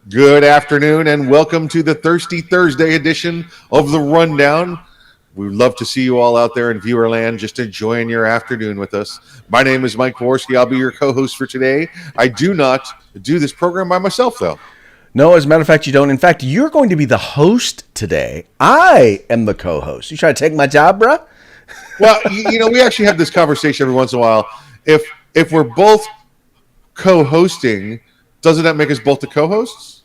Good afternoon and welcome to the Thirsty Thursday edition of The Rundown. We'd love to see you all out there in viewerland just enjoying your afternoon with us. My name is Mike Poworski. I'll be your co-host for today. I do not do this program by myself, though. No, as a matter of fact, you don't. In fact, you're going to be the host today. I am the co-host. You trying to take my job, bro? Well, we actually have this conversation every once in a while. If we're both co-hosting, doesn't that make us both the co-hosts?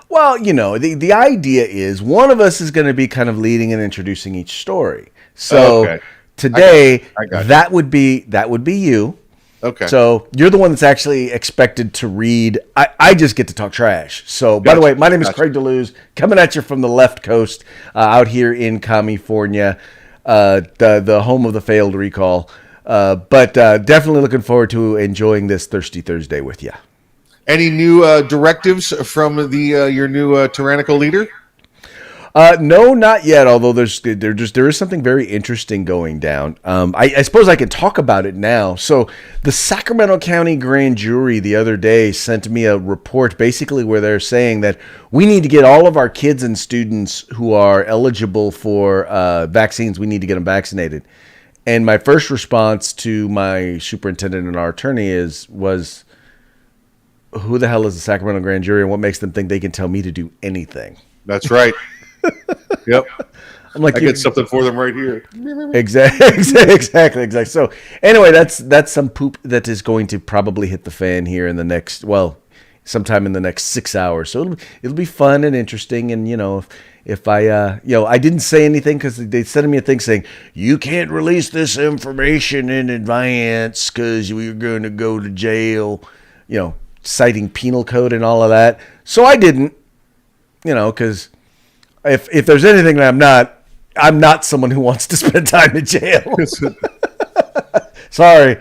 Well, the idea is one of us is going to be kind of leading and introducing each story. So Okay. today, I got you. that would be you. Okay. So you're the one that's actually expected to read. I just get to talk trash. So, by the way, my name is Craig DeLuz, coming at you from the left coast out here in California, the home of the failed recall. But definitely looking forward to enjoying this Thirsty Thursday with you. Any new directives from your new tyrannical leader? No, not yet. Although there is something very interesting going down. I suppose I can talk about it now. So the Sacramento County Grand Jury the other day sent me a report basically where they're saying that we need to get all of our kids and students who are eligible for vaccines. We need to get them vaccinated. And my first response to my superintendent and our attorney was, who the hell is the Sacramento Grand Jury and what makes them think they can tell me to do anything? That's right. Yep. I'm like, I get something for them right here. Exactly. So anyway, that's some poop that is going to probably hit the fan here in the next, sometime in the next 6 hours. So it'll be fun and interesting. And if I I didn't say anything because they sent me a thing saying you can't release this information in advance because we're going to go to jail. Citing penal code and all of that. So I didn't, because if there's anything that I'm not someone who wants to spend time in jail. Sorry.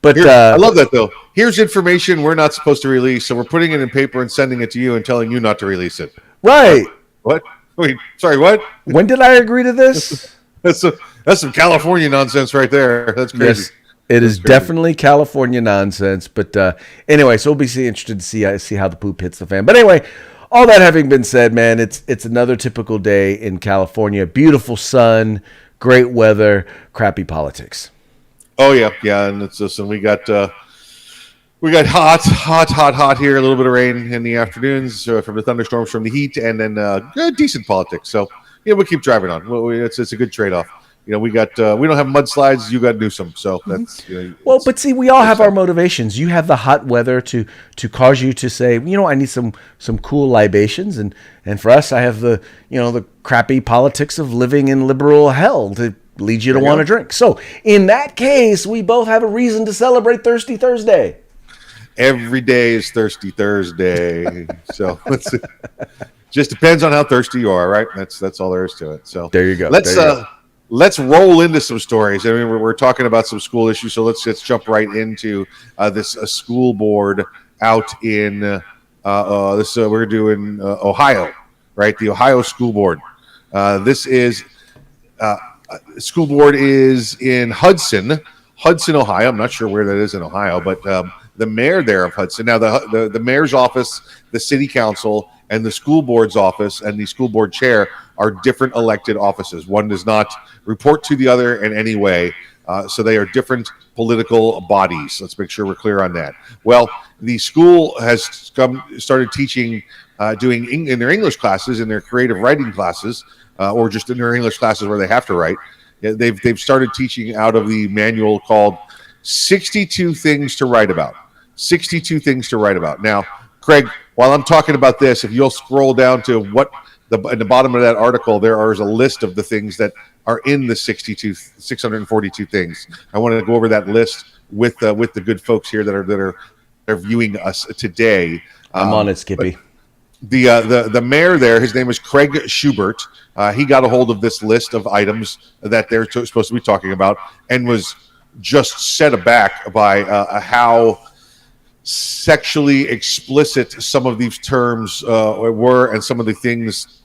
But I love that, though. Here's information we're not supposed to release, so we're putting it in paper and sending it to you and telling you not to release it. Right. What? Wait, sorry, what? When did I agree to this? That's some California nonsense right there. That's crazy. Yes. It is definitely California nonsense, but anyway, so we'll be interested to see how the poop hits the fan. But anyway, all that having been said, man, it's another typical day in California. Beautiful sun, great weather, crappy politics. Oh yeah, and we got hot here. A little bit of rain in the afternoons from the thunderstorms from the heat, and then decent politics. So we'll keep driving on. It's a good trade off. We don't have mudslides. You got Newsom, so that's but see, we all have our motivations. You have the hot weather to cause you to say, I need some cool libations, and for us, I have the the crappy politics of living in liberal hell to lead you to want to drink. So in that case, we both have a reason to celebrate Thirsty Thursday. Every day is Thirsty Thursday, so just depends on how thirsty you are, right? That's all there is to it. So there you go. Let's roll into some stories. I mean, we're talking about some school issues, so let's jump right into this school board out in we're doing Ohio, right? The Ohio School Board. This is school board is in Hudson, Ohio. I'm not sure where that is in Ohio, but the mayor there of Hudson. Now, the mayor's office, the city council, and the school board's office and the school board chair are different elected offices. One does not report to the other in any way. So they are different political bodies. Let's make sure we're clear on that. Well, the school has started teaching, doing in their English classes, in their creative writing classes, or just in their English classes where they have to write. They've started teaching out of the manual called 62 Things to Write About. 62 Things to Write About. Now, Craig, while I'm talking about this, if you'll scroll down to in the bottom of that article, there is a list of the things that are in the 642 things. I want to go over that list with the good folks here that are viewing us today. I'm on it, Skippy. The mayor there, his name is Craig Schubert. He got a hold of this list of items that they're supposed to be talking about and was just set aback by how sexually explicit some of these terms were, and some of the things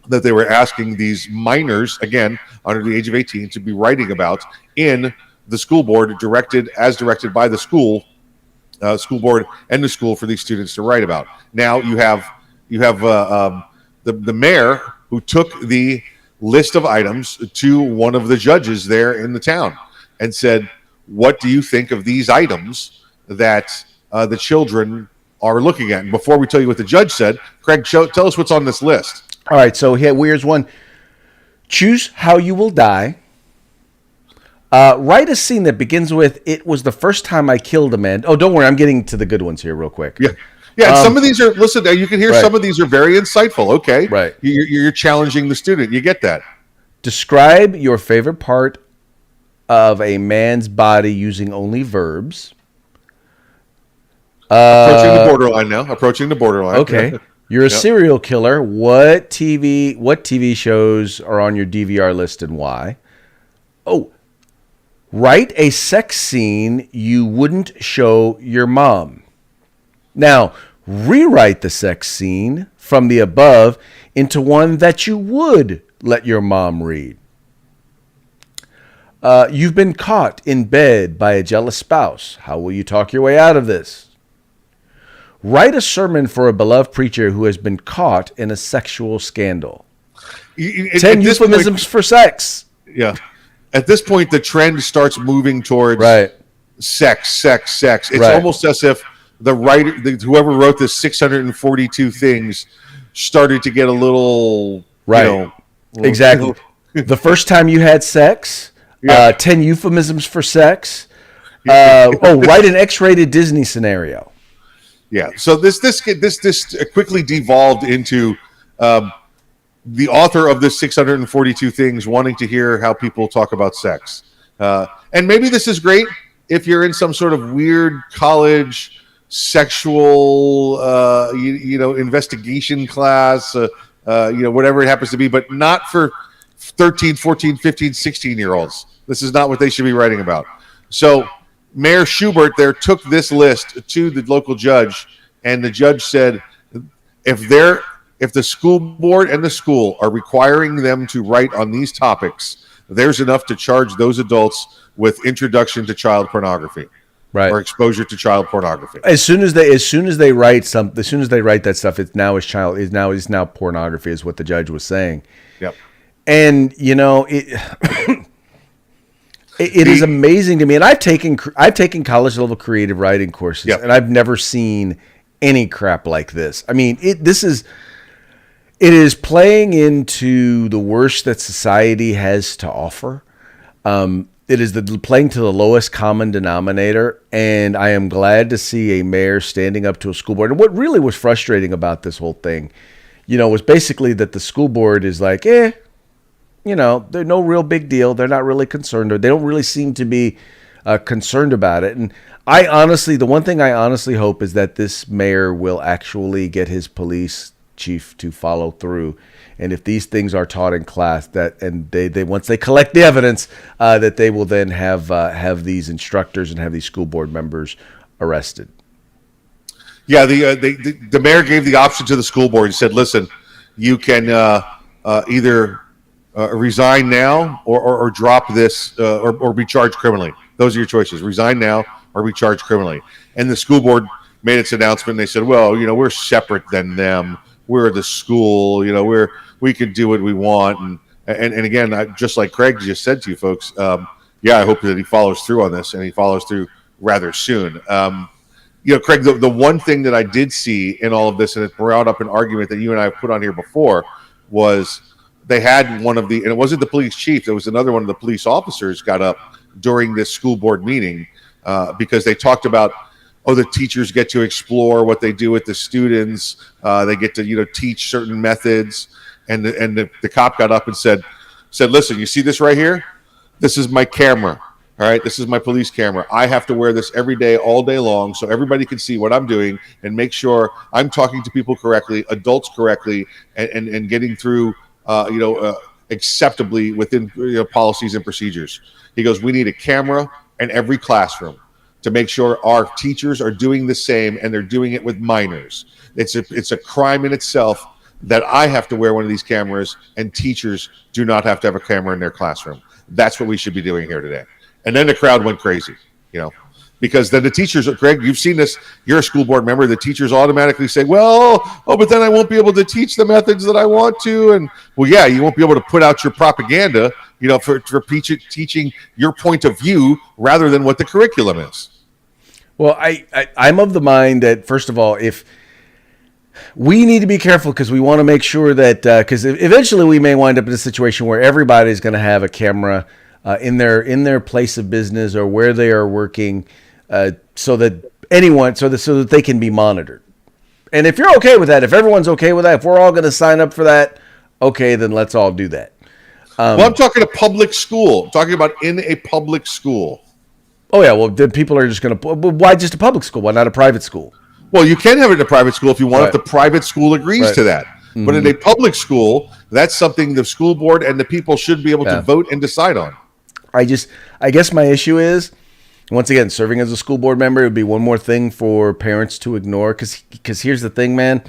that they were asking these minors, again under the age of 18, to be writing about in the school board, directed by the school school board and the school for these students to write about. Now you have the mayor who took the list of items to one of the judges there in the town and said, "What do you think of these items that the children are looking at?" And before we tell you what the judge said, Craig, tell us what's on this list. All right, so here's one. Choose how you will die. Write a scene that begins with, "It was the first time I killed a man." Oh, don't worry, I'm getting to the good ones here real quick. Yeah. Yeah, and some of these are, listen, you can hear Right. some of these are very insightful. Okay. Right. You're challenging the student. You get that. Describe your favorite part of a man's body using only verbs. Approaching the borderline now. Approaching the borderline. Okay. You're a serial killer. What TV shows are on your DVR list and why? Oh, write a sex scene you wouldn't show your mom. Now, rewrite the sex scene from the above into one that you would let your mom read. You've been caught in bed by a jealous spouse. How will you talk your way out of this? Write a sermon for a beloved preacher who has been caught in a sexual scandal. 10 euphemisms for sex. Yeah. At this point, the trend starts moving towards sex. It's almost as if the writer, whoever wrote this 642 things, started to get a little, Exactly. The first time you had sex, 10 euphemisms for sex. Write an X-rated Disney scenario. Yeah. So this quickly devolved into the author of this 642 things wanting to hear how people talk about sex. And maybe this is great if you're in some sort of weird college sexual, investigation class, whatever it happens to be, but not for 13, 14, 15, 16-year-olds. This is not what they should be writing about. So Mayor Schubert there took this list to the local judge, and the judge said, if the school board and the school are requiring them to write on these topics, there's enough to charge those adults with introduction to child pornography, or exposure to child pornography. As soon as they write that stuff, it's now pornography, is what the judge was saying. Yep. And it is amazing to me, and I've taken college level creative writing courses, and I've never seen any crap like this. I mean, it is playing into the worst that society has to offer. It is playing to the lowest common denominator, and I am glad to see a mayor standing up to a school board. And what really was frustrating about this whole thing, was basically that the school board is like, they're no real big deal. They're not really concerned, or they don't really seem to be concerned about it. And the one thing I honestly hope is that this mayor will actually get his police chief to follow through. And if these things are taught in class, they once they collect the evidence, that they will then have these instructors and have these school board members arrested. Yeah, the mayor gave the option to the school board and said, "Listen, you can either resign now or drop this or be charged criminally. Those are your choices: resign now or be charged criminally." And the school board made its announcement. And they said, "Well, we're separate than them. We're the school. We can do what we want." And again, just like Craig just said to you folks, I hope that he follows through on this, and he follows through rather soon. Craig, the one thing that I did see in all of this, and it brought up an argument that you and I have put on here before, was they had and it wasn't the police chief, it was another one of the police officers got up during this school board meeting because they talked about, the teachers get to explore what they do with the students. They get to, teach certain methods. And the cop got up and said, "Listen, you see this right here? This is my camera. All right, this is my police camera. I have to wear this every day, all day long, so everybody can see what I'm doing and make sure I'm talking to people correctly, adults correctly, and getting through, acceptably within policies and procedures." He goes, "We need a camera in every classroom to make sure our teachers are doing the same, and they're doing it with minors. It's a crime in itself that I have to wear one of these cameras, and teachers do not have to have a camera in their classroom. That's what we should be doing here today." And then the crowd went crazy, because then the teachers, Greg, you've seen this. You're a school board member. The teachers automatically say, "Well, oh, but then I won't be able to teach the methods that I want to." And well, yeah, you won't be able to put out your propaganda, for teaching your point of view rather than what the curriculum is. Well, I'm of the mind that, first of all, if we need to be careful because we want to make sure that because eventually we may wind up in a situation where everybody's going to have a camera in their place of business or where they are working, so that they can be monitored. And if you're okay with that, if everyone's okay with that, if we're all going to sign up for that, okay, then let's all do that. Well, I'm talking a public school. I'm talking about in a public school. Oh yeah, well then people are just going to. Why just a public school? Why not a private school? Well, you can have it in a private school if you want, Right. if the private school agrees Right. to that. Mm-hmm. But in a public school, that's something the school board and the people should be able to vote and decide on. I guess my issue is, once again, serving as a school board member, it would be one more thing for parents to ignore. Because here's the thing, man.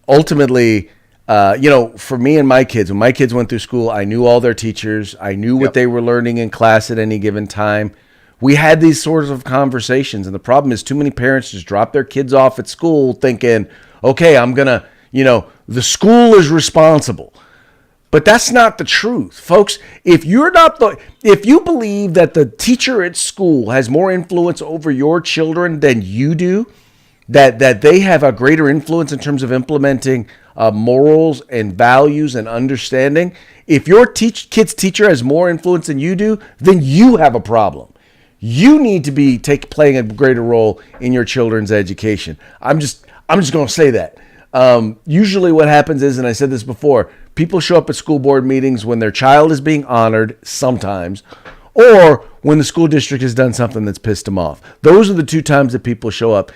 Ultimately, for me and my kids, when my kids went through school, I knew all their teachers. I knew what they were learning in class at any given time. We had these sorts of conversations. And the problem is too many parents just drop their kids off at school thinking, okay, I'm going to, the school is responsible. But that's not the truth, folks. If you believe that the teacher at school has more influence over your children than you do, that they have a greater influence in terms of implementing morals and values and understanding, if your kid's teacher has more influence than you do, then you have a problem. You need to be playing a greater role in your children's education. I'm just going to say that. Usually what happens is, and I said this before, people show up at school board meetings when their child is being honored sometimes, or when the school district has done something that's pissed them off. Those are the two times that people show up.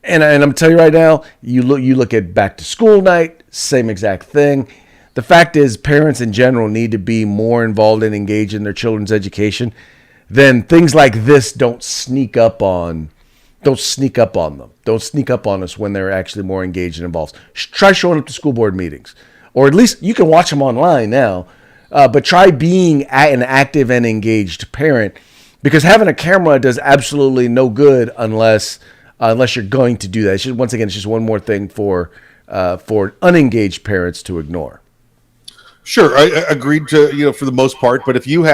And I'm telling you right now, you look at back to school night, same exact thing. The fact is, parents in general need to be more involved and engaged in their children's education. Then things like this don't sneak up on them. Don't sneak up on us when they're actually more engaged and involved. Try showing up to school board meetings, or at least you can watch them online now. But try being an active and engaged parent, because having a camera does absolutely no good unless you're going to do that. It's just one more thing for unengaged parents to ignore. Sure, I agreed to for the most part. But if you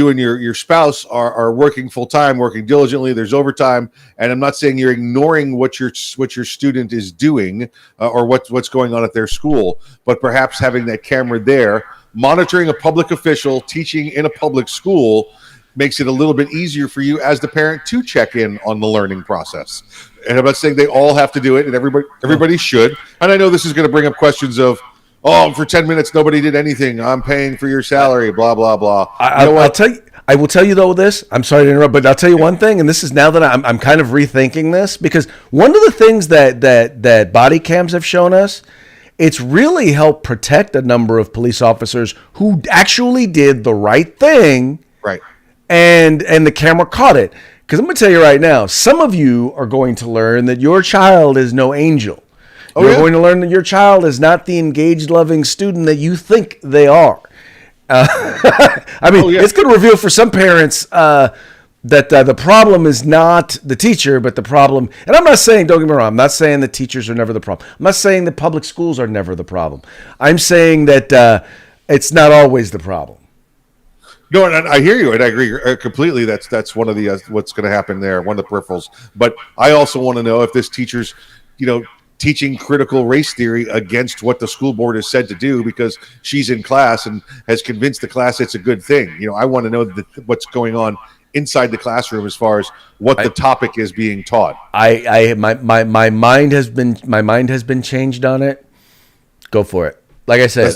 and your spouse are working full time, working diligently, there's overtime, and I'm not saying you're ignoring what your student is doing or what's going on at their school, but perhaps having that camera there, monitoring a public official teaching in a public school makes it a little bit easier for you as the parent to check in on the learning process. And I'm not saying they all have to do it, and everybody should. And I know this is going to bring up questions of, oh, for 10 minutes, nobody did anything. I'm paying for your salary, blah, blah, blah. I will tell you though this. I'm sorry to interrupt, but I'll tell you one thing, and this is now that I'm kind of rethinking this, because one of the things that body cams have shown us, it's really helped protect a number of police officers who actually did the right thing. Right. And the camera caught it. Because I'm going to tell you right now, some of you are going to learn that your child is no angel. You're going to learn that your child is not the engaged, loving student that you think they are. It's going to reveal for some parents that the problem is not the teacher, but the problem. And I'm not saying, don't get me wrong, I'm not saying that teachers are never the problem. I'm not saying that public schools are never the problem. I'm saying that it's not always the problem. No, and I hear you, and I agree completely. That's one of the what's going to happen there, one of the peripherals. But I also want to know if this teacher's, teaching critical race theory against what the school board has said to do because she's in class and has convinced the class it's a good thing. I want to know what's going on inside the classroom as far as what the topic is being taught. My mind has been changed on it. Go for it. Like I said,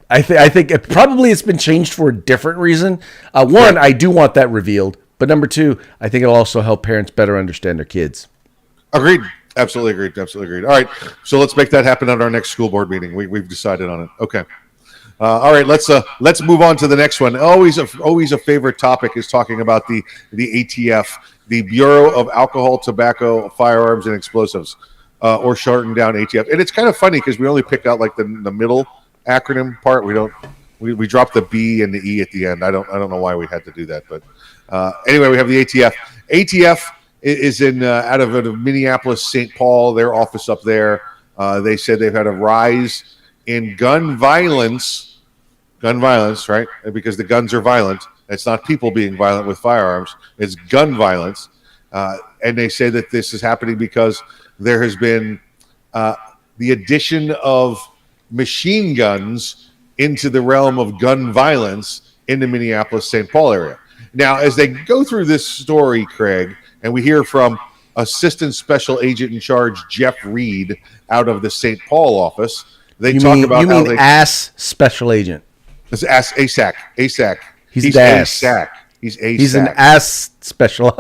I think it's been changed for a different reason. One, I do want that revealed, but number two, I think it'll also help parents better understand their kids. Agreed. Absolutely agreed. All right, so let's make that happen at our next school board meeting. We've decided on it. Okay. All right, let's move on to the next one. Always a favorite topic is talking about the ATF, the Bureau of Alcohol, Tobacco, Firearms, and Explosives, or shortened down ATF. And it's kind of funny because we only picked out like the middle acronym part. We dropped the B and the E at the end. I don't know why we had to do that, but anyway, we have the ATF, ATF is in out of Minneapolis, St. Paul, their office up there. They said they've had a rise in gun violence, right? Because the guns are violent. It's not people being violent with firearms. It's gun violence. And they say that this is happening because there has been the addition of machine guns into the realm of gun violence in the Minneapolis, St. Paul area. Now, as they go through this story, Craig, and we hear from Assistant Special Agent in Charge Jeff Reed out of the St. Paul office, they talk about you mean ass special agent. It's ASAC. ASAC. He's ASAC. He's ASAC. He's an ass special.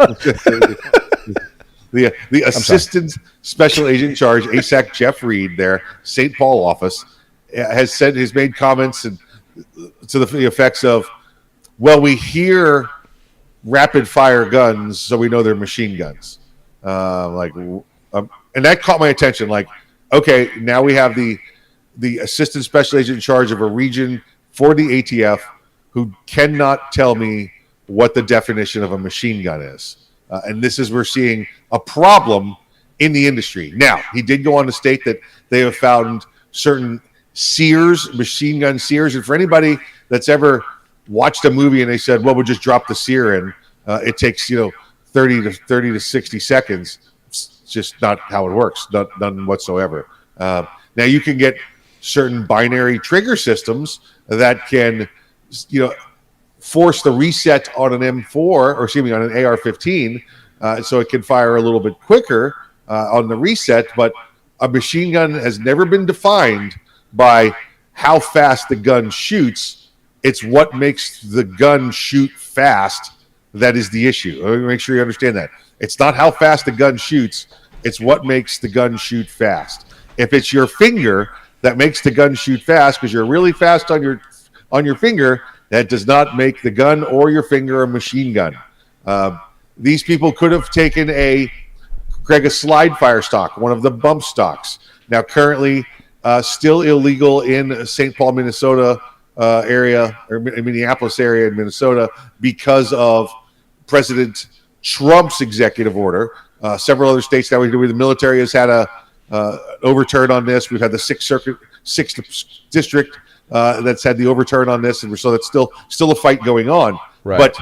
the Assistant Special Agent in Charge, ASAC Jeff Reed, there, St. Paul office, has made comments and to the effects of, well, we hear rapid fire guns, so we know they're machine guns. And that caught my attention. Like, okay, now we have the Assistant Special Agent in Charge of a region for the ATF who cannot tell me what the definition of a machine gun is. And this is, we're seeing a problem in the industry. Now, he did go on to state that they have found certain sears, machine gun sears. And for anybody that's ever watched a movie and they said, well, we'll just drop the sear in, it takes, 30 to 60 seconds. It's just not how it works, none whatsoever. Now, you can get certain binary trigger systems that can, force the reset on an M4, or excuse me, on an AR-15, so it can fire a little bit quicker on the reset. But a machine gun has never been defined by how fast the gun shoots. It's what makes the gun shoot fast that is the issue. Let me make sure you understand that. It's not how fast the gun shoots. It's what makes the gun shoot fast. If it's your finger that makes the gun shoot fast because you're really fast on your finger, that does not make the gun or your finger a machine gun. These people could have taken a slide fire stock, one of the bump stocks. Now, currently, still illegal in St. Paul, Minnesota area, or Minneapolis area in Minnesota, because of President Trump's executive order. Several other states now, the military has had a overturn on this. We've had the Sixth District that's had the overturn on this, and so that's still a fight going on. Right. But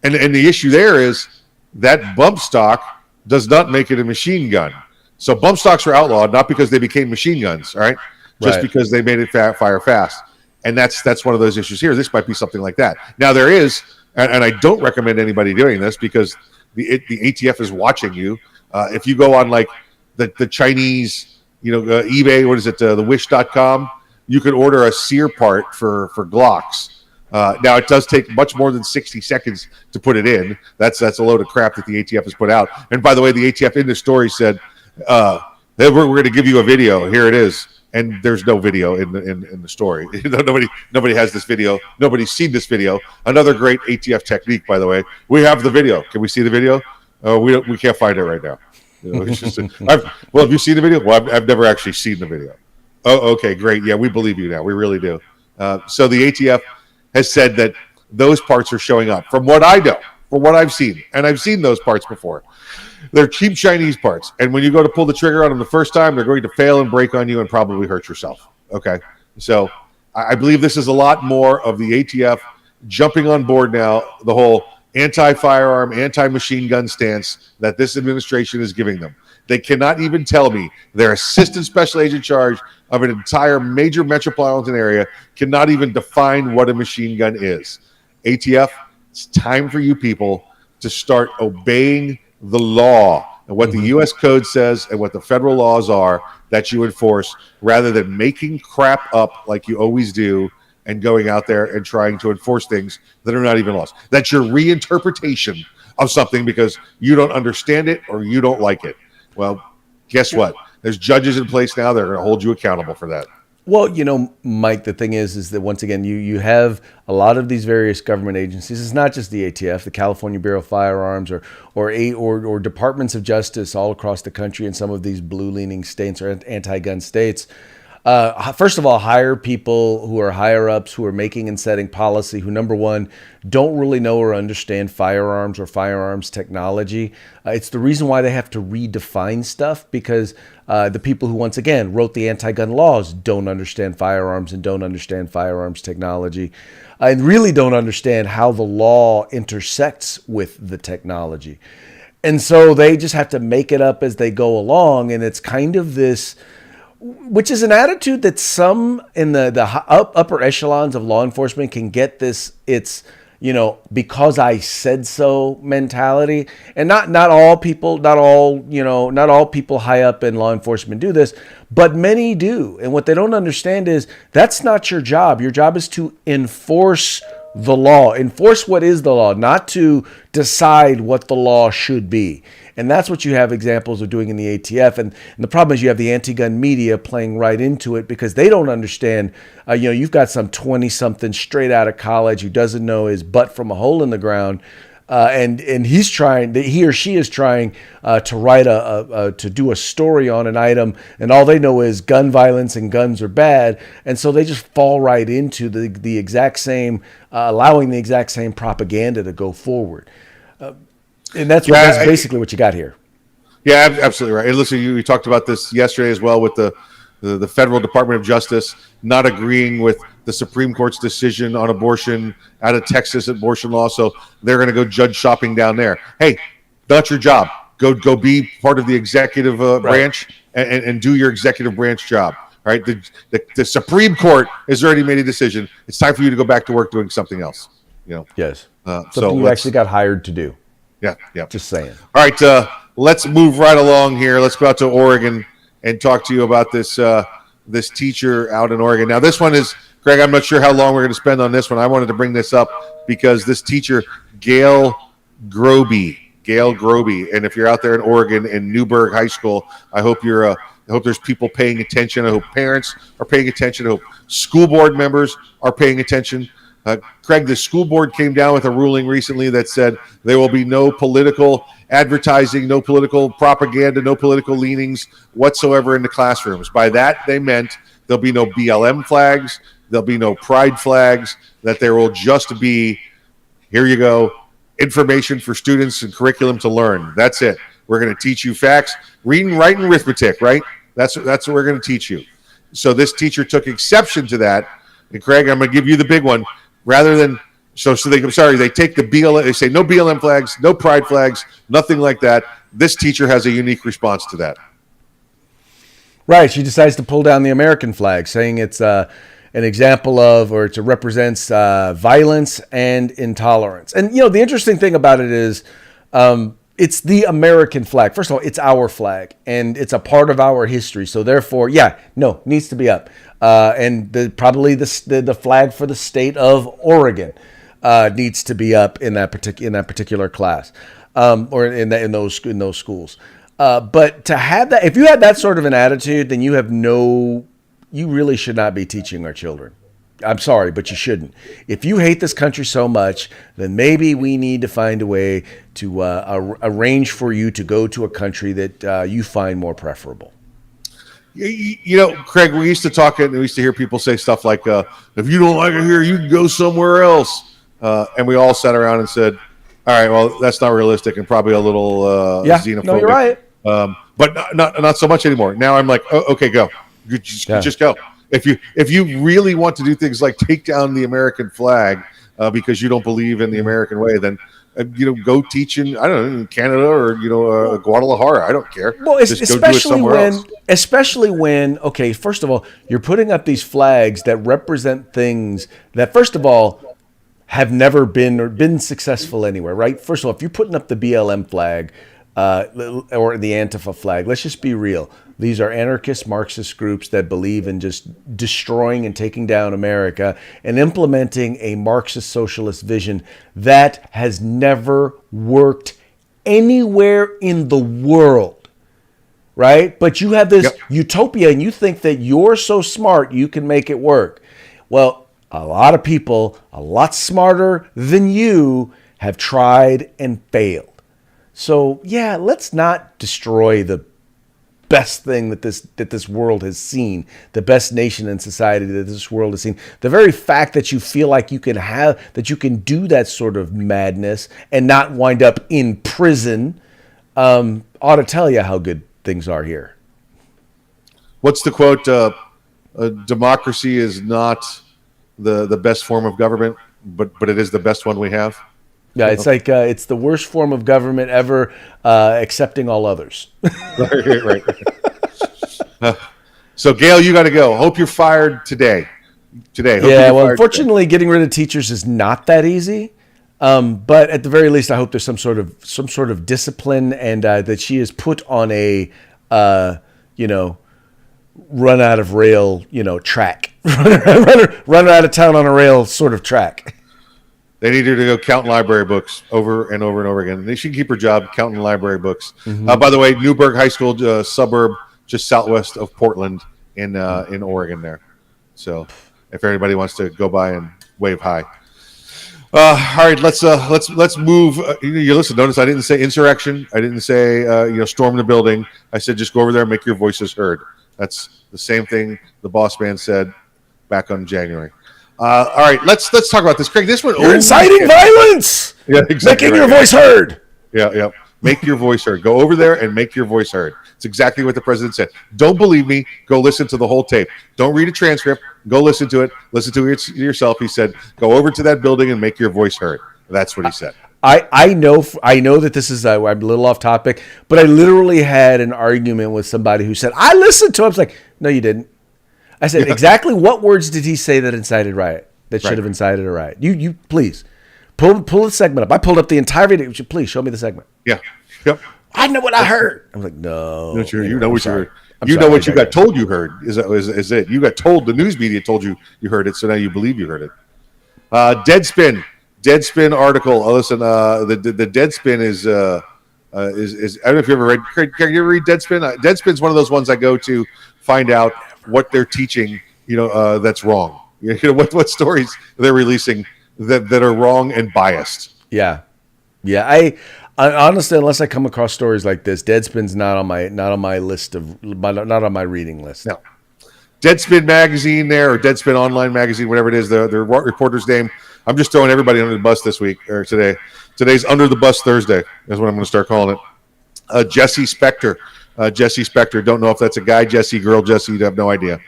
and the issue there is that bump stock does not make it a machine gun. So bump stocks were outlawed not because they became machine guns, all right? Just because they made it fire fast. And that's one of those issues here. This might be something like that. Now there is, and I don't recommend anybody doing this because the ATF is watching you. If you go on like the Chinese, eBay, what is it, the wish.com, you can order a sear part for Glocks. Now, it does take much more than 60 seconds to put it in. That's a load of crap that the ATF has put out. And by the way, the ATF in the story said, we're going to give you a video. Here it is. And there's no video in the story. Nobody has this video. Nobody's seen this video. Another great ATF technique, by the way. We have the video. Can we see the video? We can't find it right now. Have you seen the video? Well, I've never actually seen the video. Oh, okay, great. Yeah, we believe you now. We really do. So the ATF has said that those parts are showing up. From what I know, from what I've seen, and I've seen those parts before, they're cheap Chinese parts. And when you go to pull the trigger on them the first time, they're going to fail and break on you and probably hurt yourself. Okay, so I believe this is a lot more of the ATF jumping on board now, the whole anti-firearm, anti-machine gun stance that this administration is giving them. They cannot even tell me their assistant special agent in charge of an entire major metropolitan area cannot even define what a machine gun is. ATF, it's time for you people to start obeying the law and what the U.S. code says and what the federal laws are that you enforce, rather than making crap up like you always do and going out there and trying to enforce things that are not even laws. That's your reinterpretation of something because you don't understand it or you don't like it. Well, guess what? There's judges in place now that are going to hold you accountable for that. Well, Mike, the thing is that once again, you have a lot of these various government agencies. It's not just the ATF, the California Bureau of Firearms, or departments of justice all across the country in some of these blue-leaning states or anti-gun states. First of all, hire people who are higher ups, who are making and setting policy, who, number one, don't really know or understand firearms or firearms technology. It's the reason why they have to redefine stuff, because the people who, once again, wrote the anti-gun laws don't understand firearms and don't understand firearms technology, and really don't understand how the law intersects with the technology. And so they just have to make it up as they go along. And it's kind of this, which is an attitude that some in the upper echelons of law enforcement can get this. It's, because I said so mentality. And not all people, not all people high up in law enforcement do this, but many do. And what they don't understand is that's not your job. Your job is to enforce the law, enforce what is the law, not to decide what the law should be. And that's what you have examples of doing in the ATF. And the problem is you have the anti-gun media playing right into it, because they don't understand. You've got some 20-something straight out of college who doesn't know his butt from a hole in the ground. And he or she is trying to write to do a story on an item, and all they know is gun violence and guns are bad, and so they just fall right into the exact same, allowing the exact same propaganda to go forward, and that's basically what you got here. Yeah, absolutely right. And listen, you talked about this yesterday as well with the Federal Department of Justice not agreeing with the Supreme Court's decision on abortion out of Texas abortion law. So they're going to go judge shopping down there. Hey, not your job. Go be part of the executive branch and do your executive branch job. Right? The Supreme Court has already made a decision. It's time for you to go back to work doing something else. Yes. Something you actually got hired to do. Yeah. Just saying. All right, let's move right along here. Let's go out to Oregon and talk to you about this this teacher out in Oregon. Now, this one is, Greg, I'm not sure how long we're going to spend on this one. I wanted to bring this up because this teacher, Gail Groby, and if you're out there in Oregon in Newburgh High School, I hope there's people paying attention. I hope parents are paying attention. I hope school board members are paying attention. Craig, the school board came down with a ruling recently that said there will be no political advertising, no political propaganda, no political leanings whatsoever in the classrooms. By that, they meant there'll be no BLM flags, there'll be no pride flags, that there will just be, here you go, information for students and curriculum to learn. That's it. We're going to teach you facts, reading, writing, arithmetic, right? That's what we're going to teach you. So this teacher took exception to that. And Craig, I'm going to give you the big one. Rather than they take the BLM, they say no BLM flags, no pride flags, nothing like that. This teacher has a unique response to that. Right. She decides to pull down the American flag, saying it's an example of, or it represents violence and intolerance. And, the interesting thing about it is it's the American flag. First of all, it's our flag, and it's a part of our history. So therefore, needs to be up. And probably the flag for the state of Oregon needs to be up in that particular class, or in those schools. But to have that, if you had that sort of an attitude, then you really should not be teaching our children. I'm sorry, but you shouldn't. If you hate this country so much, then maybe we need to find a way to arrange for you to go to a country that you find more preferable. Craig, we used to talk and we used to hear people say stuff like, if you don't like it here, you can go somewhere else. And we all sat around and said, all right, well, that's not realistic and probably a little xenophobic. No, you're right. But not so much anymore. Now I'm like, oh, okay, go. Just go. If you really want to do things like take down the American flag because you don't believe in the American way, then go teach in, I don't know, in Canada or Guadalajara. I don't care. Well, especially when okay, first of all, you're putting up these flags that represent things that, first of all, have never been successful anywhere, right? First of all, if you're putting up the BLM flag or the Antifa flag, let's just be real. These are anarchist Marxist groups that believe in just destroying and taking down America and implementing a Marxist socialist vision that has never worked anywhere in the world, right? But you have this utopia and you think that you're so smart you can make it work. Well, a lot of people, a lot smarter than you, have tried and failed. So, let's not destroy the best thing that this world has seen, the best nation and society that this world has seen. The very fact that you feel like you can do that sort of madness and not wind up in prison ought to tell you how good things are here. What's the quote? Democracy is not the best form of government, but it is the best one we have. Yeah, it's like it's the worst form of government ever, accepting all others. Right. So, Gail, you got to go. Hope you're fired today. Yeah, well, unfortunately, getting rid of teachers is not that easy. But at the very least, I hope there's some sort of discipline, and that she is put on a run out of rail track, run out of town on a rail sort of track. They need her to go count library books over and over and over again. She can keep her job counting library books. Mm-hmm. By the way, Newburgh High School, suburb just southwest of Portland in Oregon there. So if anybody wants to go by and wave hi. All right, let's move. You listen. Notice I didn't say insurrection. I didn't say storm the building. I said just go over there and make your voices heard. That's the same thing the boss man said back on January. All right, let's talk about this, Craig. This one, you're inciting violence. Yeah, exactly. Making your voice heard. Yeah. Make your voice heard. Go over there and make your voice heard. It's exactly what the president said. Don't believe me? Go listen to the whole tape. Don't read a transcript. Go listen to it. Listen to it yourself. He said, go over to that building and make your voice heard. That's what he said. I know that this is I'm a little off topic, but I literally had an argument with somebody who said, I listened to him. I was like, no, you didn't. I said, exactly what words did he say that incited riot? That should have incited a riot. You please pull the segment up. I pulled up the entire video. Please show me the segment. Yeah. Yep. I know what I heard. I'm like, no. You know what you heard. You know what you got told you heard. Is it? You got told, the news media told you heard it, so now you believe you heard it. Deadspin article. Oh, listen, the Deadspin is I don't know if you ever read. Craig, you ever read Deadspin? Deadspin's one of those ones I go to find out what they're teaching. That's wrong. What stories they're releasing that are wrong and biased. Yeah. I honestly, unless I come across stories like this, Deadspin's not on my list not on my reading list. No. Deadspin magazine there, or Deadspin online magazine, whatever it is, the reporter's name. I'm just throwing everybody under the bus this week or today. Today's Under the Bus Thursday is what I'm going to start calling it. Jesse Spector. Don't know if that's a guy Jesse, girl Jesse. You have no idea.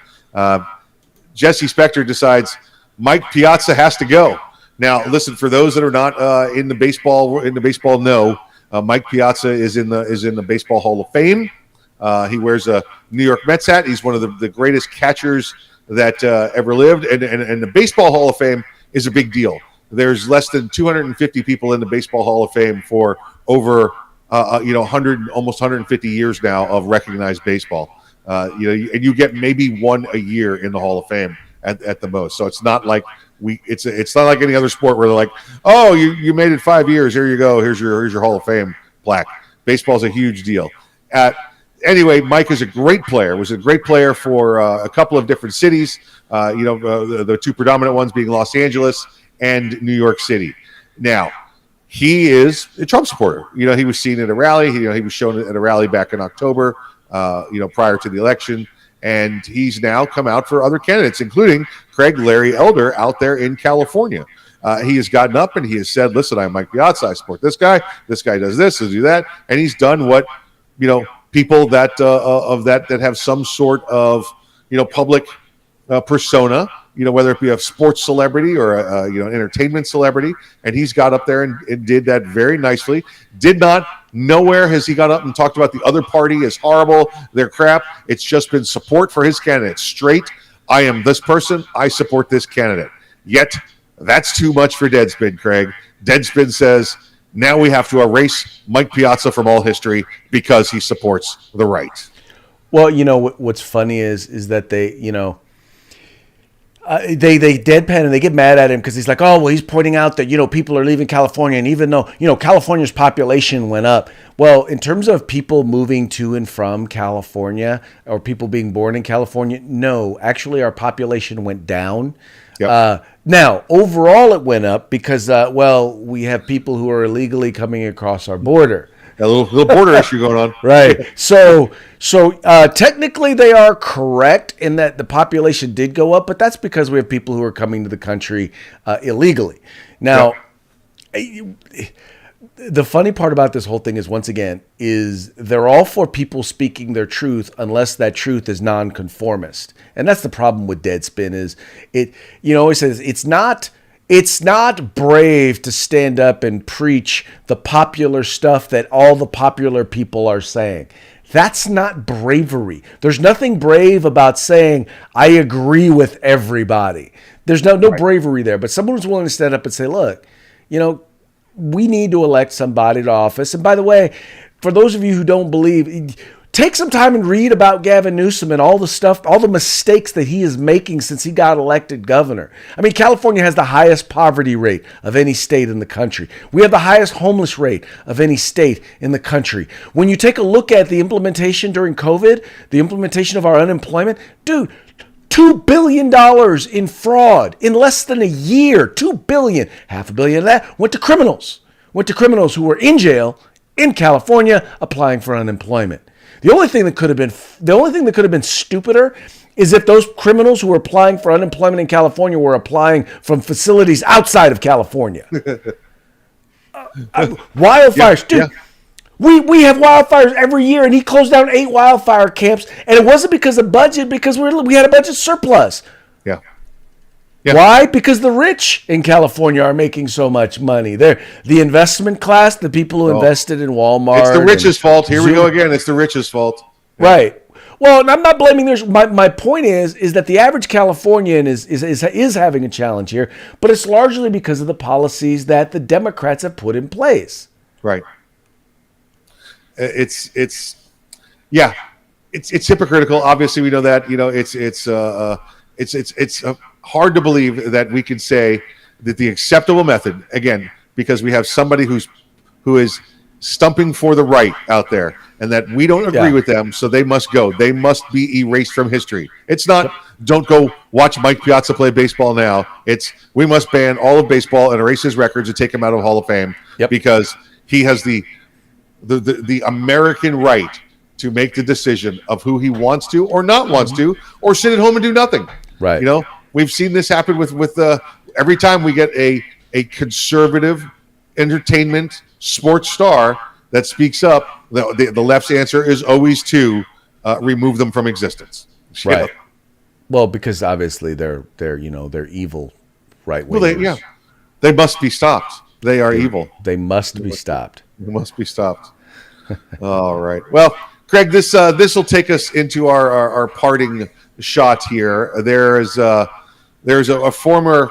Jesse Spector decides Mike Piazza has to go. Now, listen, for those that are not in the baseball know, Mike Piazza is in the Baseball Hall of Fame. He wears a New York Mets hat. He's one of the greatest catchers that ever lived, and the Baseball Hall of Fame is a big deal. There's less than 250 people in the Baseball Hall of Fame for over 100, almost 150 years now of recognized baseball. And you get maybe one a year in the Hall of Fame at the most. So it's not like it's not like any other sport where they're like, oh, you made it 5 years. Here you go. Here's your Hall of Fame plaque. Baseball's a huge deal. Anyway, Mike is a great player. Was a great player for a couple of different cities. The two predominant ones being Los Angeles and New York City. Now, he is a Trump supporter. He was seen at a rally. He was shown at a rally back in October. Prior to the election, and he's now come out for other candidates, including Larry Elder out there in California. He has gotten up and he has said, listen, I'm Mike Piazza. I support this guy. This guy does this, does do that. And he's done what, people that have some sort of, public persona, whether it be a sports celebrity or an entertainment celebrity. And he's got up there and did that very nicely. Nowhere has he got up and talked about the other party is horrible, they're crap. It's just been support for his candidate. Straight, I am this person, I support this candidate. Yet, that's too much for Deadspin, Craig. Deadspin says, now we have to erase Mike Piazza from all history because he supports the right. Well, what's funny is that they deadpan and they get mad at him because he's like, oh, well, he's pointing out that, people are leaving California. And even though, California's population went up. Well, in terms of people moving to and from California or people being born in California, no, actually our population went down. Yep. Now, overall it went up because, we have people who are illegally coming across our border. A little border issue going on. Right. So technically they are correct in that the population did go up, but that's because we have people who are coming to the country illegally. Now, the funny part about this whole thing is, once again, is they're all for people speaking their truth unless that truth is nonconformist. And that's the problem with Deadspin is it, always says it's not brave to stand up and preach the popular stuff that all the popular people are saying. That's not bravery. There's nothing brave about saying, I agree with everybody. There's no bravery there. But someone who's willing to stand up and say, look, we need to elect somebody to office. And by the way, for those of you who don't believe, take some time and read about Gavin Newsom and all the stuff, all the mistakes that he is making since he got elected governor. I mean, California has the highest poverty rate of any state in the country. We have the highest homeless rate of any state in the country. When you take a look at the implementation during COVID, the implementation of our unemployment, dude, $2 billion in fraud in less than a year. $2 billion. $500 million of that went to criminals. Went to criminals who were in jail in California applying for unemployment. The only thing that could have been stupider is if those criminals who were applying for unemployment in California were applying from facilities outside of California. Wildfires, dude. Yeah. We have wildfires every year, and he closed down 8 wildfire camps, and it wasn't because of budget, because we had a budget surplus. Yeah. Why? Because the rich in California are making so much money. They're the investment class, the people who invested in Walmart. It's the rich's fault. Here we go again. It's the rich's fault. Yeah. Right. Well, and I'm not blaming their. My point is that the average Californian is having a challenge here, but it's largely because of the policies that the Democrats have put in place. Right. It's hypocritical. Obviously, we know that. It's hard to believe that we can say that the acceptable method, again, because we have somebody who is stumping for the right out there, and that we don't agree with them, so they must go. They must be erased from history. It's not don't go watch Mike Piazza play baseball now. It's we must ban all of baseball and erase his records and take him out of Hall of Fame because he has the American right to make the decision of who he wants to or not wants to, or sit at home and do nothing. Right. We've seen this happen with every time we get a conservative entertainment sports star that speaks up. The left's answer is always to remove them from existence. Right. Well, because obviously they're evil right wingers. Well, they must be stopped. They are evil. They must be stopped. They must be stopped. All right. Well, Craig, this will take us into our parting shot here. There's a former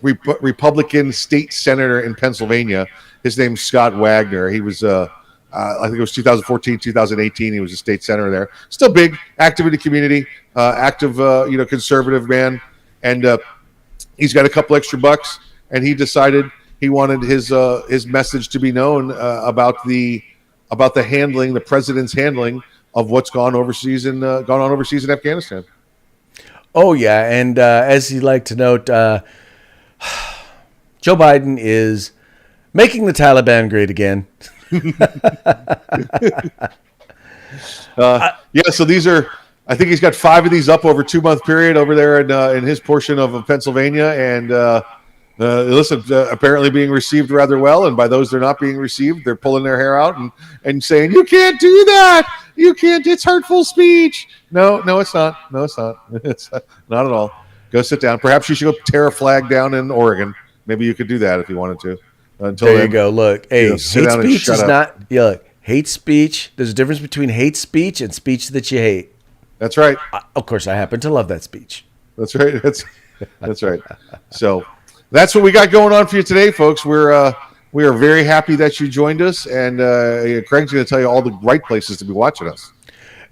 Republican state senator in Pennsylvania. His name's Scott Wagner. He was, I think it was 2014, 2018. He was a state senator there. Still big, active in the community, active, conservative man. And he's got a couple extra bucks, and he decided he wanted his message to be known about the handling, the president's handling of what's gone on overseas in Afghanistan. Oh yeah, and as he liked to note, Joe Biden is making the Taliban great again. So these are. I think he's got 5 of these up over a 2-month period over there in his portion of Pennsylvania, and apparently being received rather well. And by those they're not being received, they're pulling their hair out and saying, "You can't do that. You can't. It's hurtful speech." No, it's not. No, it's not. It's not at all. Go sit down. Perhaps you should go tear a flag down in Oregon. Maybe you could do that if you wanted to. There you go. Look, hate speech is not. Look, hate speech. There's a difference between hate speech and speech that you hate. That's right. Of course, I happen to love that speech. That's right. That's right. So that's what we got going on for you today, folks. We are very happy that you joined us, and Craig's going to tell you all the right places to be watching us.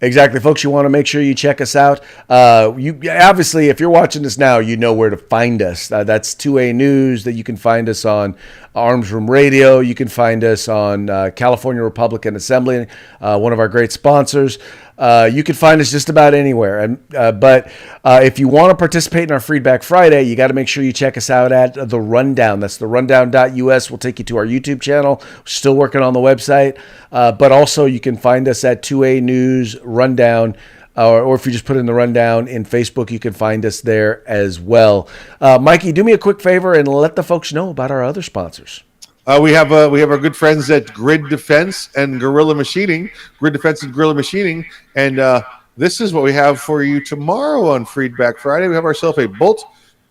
Exactly, folks. You want to make sure you check us out. You obviously, if you're watching this now, you know where to find us. That's 2A News. That you can find us on Arms Room Radio. You can find us on California Republican Assembly, one of our great sponsors. You can find us just about anywhere. But if you want to participate in our Feedback Friday, you got to make sure you check us out at The Rundown. That's therundown.us. We'll take you to our YouTube channel. We're still working on the website. But also you can find us at 2A News Rundown. Or if you just put in The Rundown in Facebook, you can find us there as well. Mikey, do me a quick favor and let the folks know about our other sponsors. We have our good friends at Grid Defense and Guerrilla Machining. Grid Defense and Guerrilla Machining. And this is what we have for you tomorrow on Feedback Friday. We have ourselves a bolt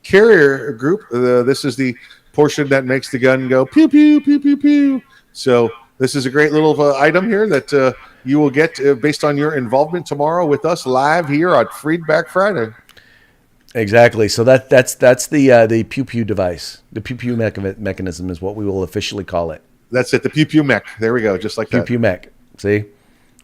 carrier group. This is the portion that makes the gun go pew, pew, pew, pew, pew. So this is a great little item here that you will get based on your involvement tomorrow with us live here on Feedback Friday. Exactly. So that's the pew pew device. The pew pew mechanism is what we will officially call it. That's it. The pew pew mech. There we go. Just like pew that. Pew mech. See,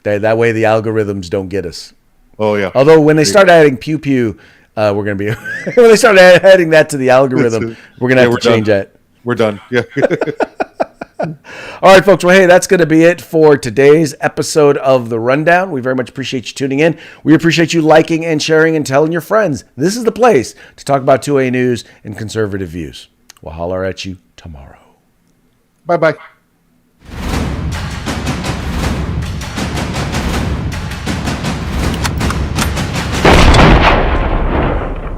that way the algorithms don't get us. Oh yeah. Although when they start adding pew pew, we're gonna be when they start adding that to the algorithm, we're gonna have to change that. We're done. Yeah. All right, folks. Well, hey, that's going to be it for today's episode of The Rundown. We very much appreciate you tuning in. We appreciate you liking and sharing and telling your friends. This is the place to talk about 2A news and conservative views. We'll holler at you tomorrow. Bye-bye.